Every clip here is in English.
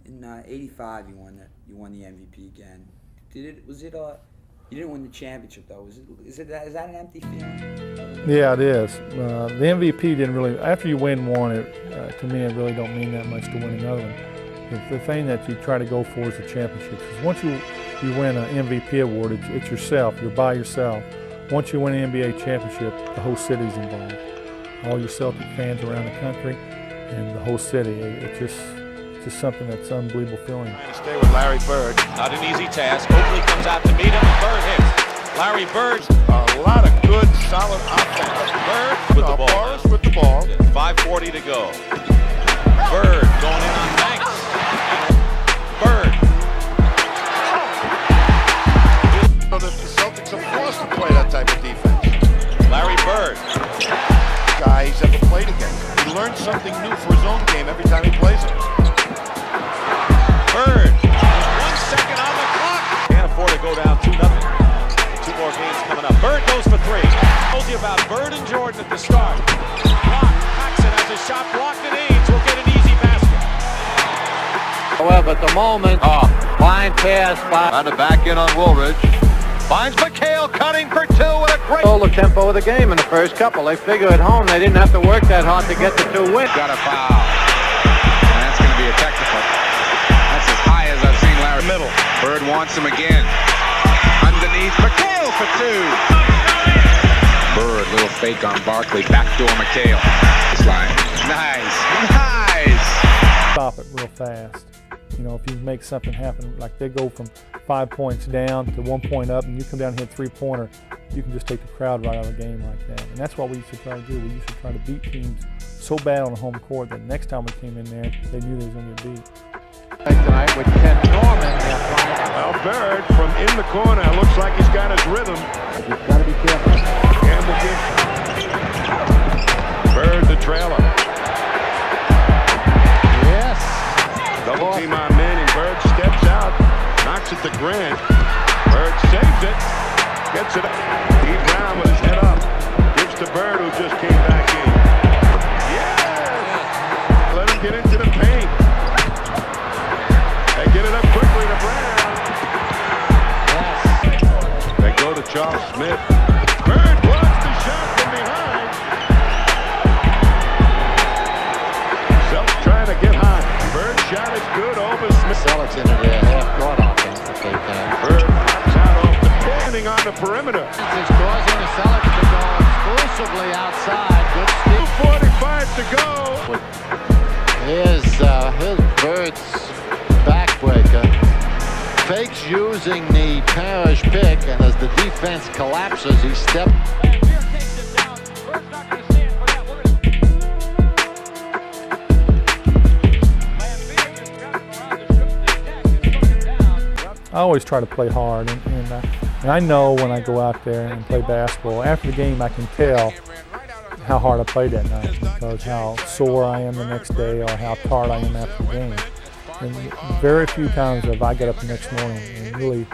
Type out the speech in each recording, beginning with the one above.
In '85, you won the MVP again. You didn't win the championship though. Is that an empty feeling? Yeah, it is. The MVP didn't really. After you win one, to me, it really don't mean that much to win another one. The thing that you try to go for is the championship. Because once you win an MVP award, it's yourself. You're by yourself. Once you win an NBA championship, the whole city's involved. All your Celtic fans around the country and the whole city. It's just something that's an unbelievable feeling. Trying to stay with Larry Bird. Not an easy task. Oakley comes out to meet him, and Bird hits. Larry Bird's a lot of good, solid offense. Bird with the ball. Forrest with the ball. 5:40 to go. Bird going in on Banks. Bird. So that the Celtics are forced to play that type of defense. Larry Bird. Guy he's ever played against. He learns something new for his own game every time he plays it. Bird. 1 second on the clock. Can't afford to go down 2-0. 2 more games coming up. Bird goes for 3. Told you about Bird and Jordan at the start. Blocked. Paxson has a shot blocked, and Ames will get an easy basket. However, at the moment, fine pass by. On the back end on Woolridge. Finds McHale cutting for 2 with a great. Stole the tempo of the game in the first couple. They figure at home they didn't have to work that hard to get the 2 wins. Got a foul. And that's going to be a technical. That's as high as I've seen Larry. Middle. Bird wants him again. Underneath McHale for 2. Bird, little fake on Barkley. Backdoor McHale. Slide. Nice. Stop it real fast. You know, if you make something happen, like they go from 5 points down to 1 point up, and you come down and hit 3-pointer, you can just take the crowd right out of the game like that. And that's what we used to try to do. We used to try to beat teams so bad on the home court that next time we came in there, they knew they was going to get beat. Tonight with Ken Norman. Well, Bird from in the corner looks like he's got his rhythm. You've got to be careful. Campbell gets Bird the trailer. Yes. Double team on Manning. Bird steps out, knocks it to Grant. Bird saves it, gets it up. Steve Brown with his head up. Gives to Bird, who just came back in. Yes! Let him get into the paint. They get it up quickly to Brown. Yes. They go to Charles Smith. Bird blocks the shot from behind. Self trying to get hot. Bird shot is good over Smith. Celtics into their half-court offense if they can. Bird pops out off the standing on the perimeter. It's causing the Celtics to go exclusively outside. Good steal. 2:45 to go. Here's Bird's backbreaker. Fakes using the Parrish pick, and as the defense collapses, he steps. I always try to play hard, and I know when I go out there and play basketball, after the game I can tell how hard I played that night because how sore I am the next day or how tired I am after the game. And very few times have I got up the next morning and really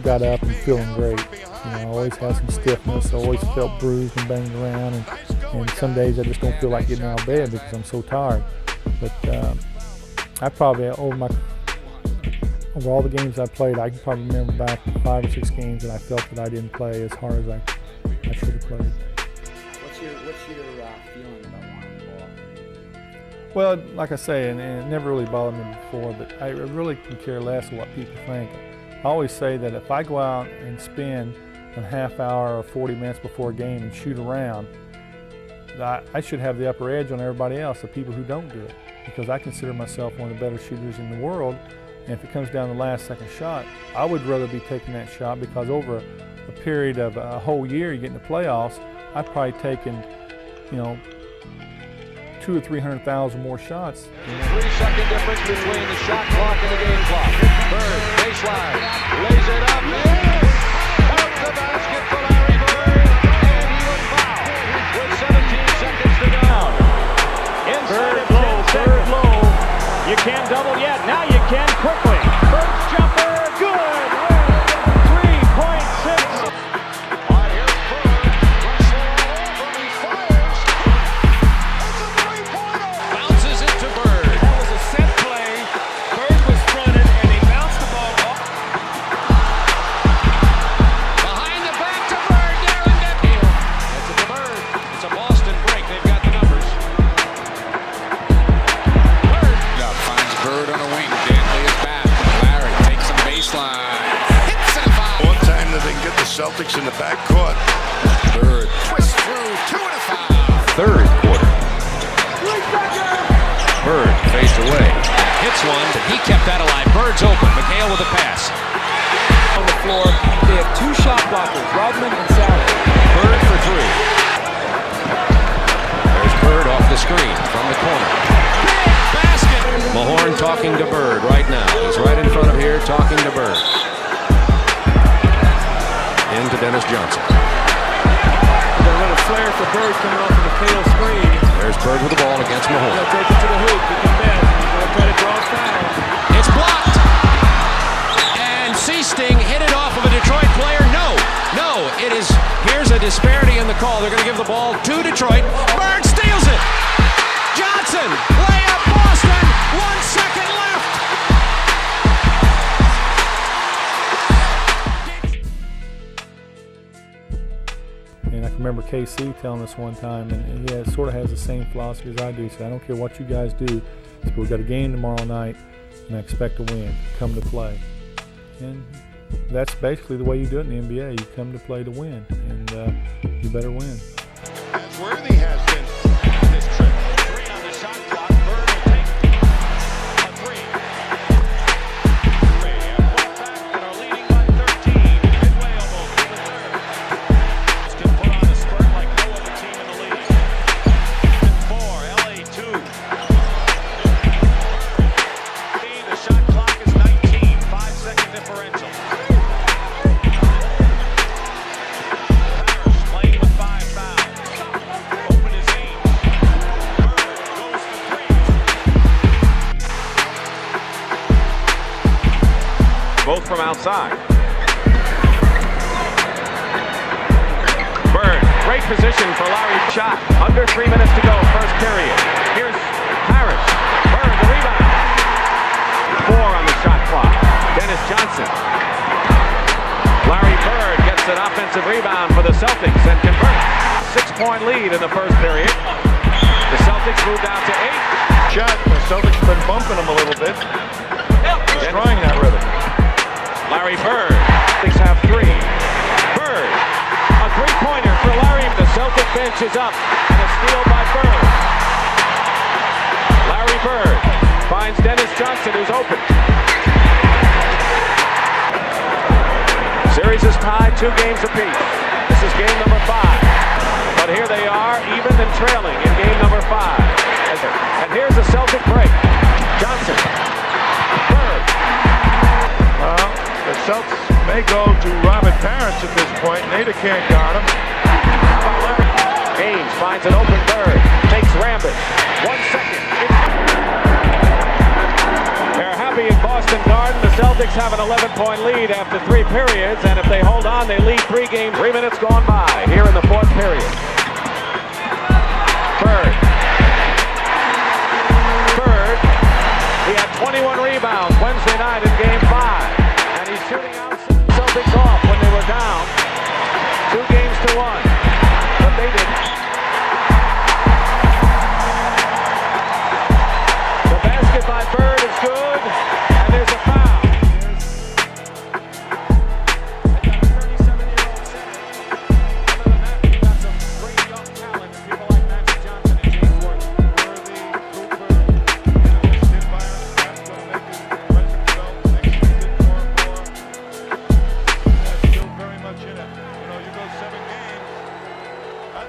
got up and feeling great. You know, I always had some stiffness, I always felt bruised and banged around, and some days I just don't feel like getting out of bed because I'm so tired. But I probably, over all the games I played, I can probably remember back 5 or 6 games that I felt that I didn't play as hard as I should have played. What's your feeling about wanting the ball? Well, like I say, and it never really bothered me before, but I really can care less what people think. I always say that if I go out and spend a half hour or 40 minutes before a game and shoot around, I should have the upper edge on everybody else, the people who don't do it, because I consider myself one of the better shooters in the world. And if it comes down to the last second shot, I would rather be taking that shot because over a period of a whole year, you get in the playoffs, I've probably taken, 200,000 or 300,000 more shots. 3-second difference between the shot clock and the game clock. Bird, baseline, lays it up, yes! Out the basket for Larry Bird, and he was fouled with 17 seconds to go. Inside of 10 seconds. Bird low. You can't double yet. Now you can quickly. Bird's jumper, good. 3.6. All right, here's Bird. Runs all over. He fires. It's a three-pointer. Bounces it to Bird. That was a set play. Celtics in the backcourt. Bird twists through, 2 and a foul. Third quarter. Bird faced away. Hits one, but he kept that alive. Bird's open. McHale with a pass. On the floor, they have 2 shot blockers, Rodman and Sauer. Bird for 3. There's Bird off the screen from the corner. Big basket! Mahorn talking to Bird right now. He's right in front of here talking to Bird. Into Dennis Johnson. They're going to flare for Bird coming off of the McHale screen. There's Bird with the ball against Mahorn. He'll take it to the hoop. He can bet. He's going to try to draw a foul. It's blocked! And Seasting hit it off of a Detroit player. No, it is. Here's a disparity in the call. They're going to give the ball to Detroit. Bird steals it! Johnson! Layup Boston! 1 second left! And I can remember KC telling us one time, and he sort of has the same philosophy as I do. So I don't care what you guys do. We've got a game tomorrow night, and I expect to win. Come to play. And that's basically the way you do it in the NBA. You come to play to win, and you better win. As Worthy has been this trip. 3 on the shot clock. Bird will take a 3. 3 and 1 back and are leading by 13. Midway almost to the third. This can put on a spurt like no other team in the league. 4, LA 2. The shot clock is 19. 5-second differential. Parrish playing with 5 fouls. Open his aim. Bird goes for 3. Both from outside. Bird, great position for Larry's shot. Under 3 minutes to go, first period. Here's Parrish. Bird, the rebound. 4 on the shot clock. Dennis Johnson. Larry Bird gets an offensive rebound for the Celtics and converts. 6-point lead in the first period. The Celtics move down to 8. Shot. The Celtics been bumping him a little bit. Destroying that rhythm. Larry Bird. Celtics have 3. Bird. A 3-pointer for Larry. The Celtic bench is up. And a steal by Bird. Larry Bird finds Dennis Johnson, who's open. Series is tied 2 games apiece. This is game number 5. But here they are, even and trailing in game number 5. And here's a Celtic break. Johnson. Bird. Well, the Celtics may go to Robert Parrish at this point. Nader can't guard him. Haynes finds an open Bird. Takes Rambis. 1 second. They're happy in Boston Garden. The Celtics have an 11-point lead after 3 periods, and if they hold on, they lead 3 games. 3 minutes gone by here in the 4th period. Bird. He had 21 rebounds Wednesday night in Game 5, and he's shooting out the Celtics off when they were down 2 games to 1, but they didn't. The basket by Bird is good, and there's a foul. They've got a 37-year-old center. Other than that, they've got some great young talent, people like Magic Johnson and James Worthy.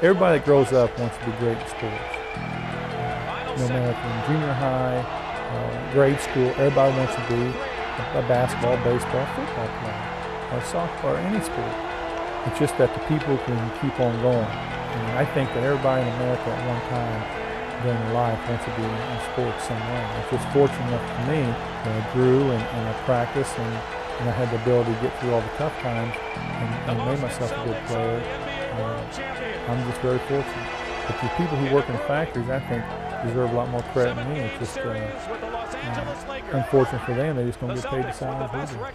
Everybody that grows up wants to be great in sports. No matter if in junior high, grade school, everybody wants to be a basketball, baseball, football player, or soccer, or any sport. It's just that the people can keep on going. And I think that everybody in America at one time during their life wants to be in sports some way. It's just fortunate enough for me that I grew and I practiced and I had the ability to get through all the tough times and made myself a good player. I'm just very fortunate. But the people who work in factories, I think, deserve a lot more credit than me. It's just unfortunate for them. They just don't get paid the salaries we do.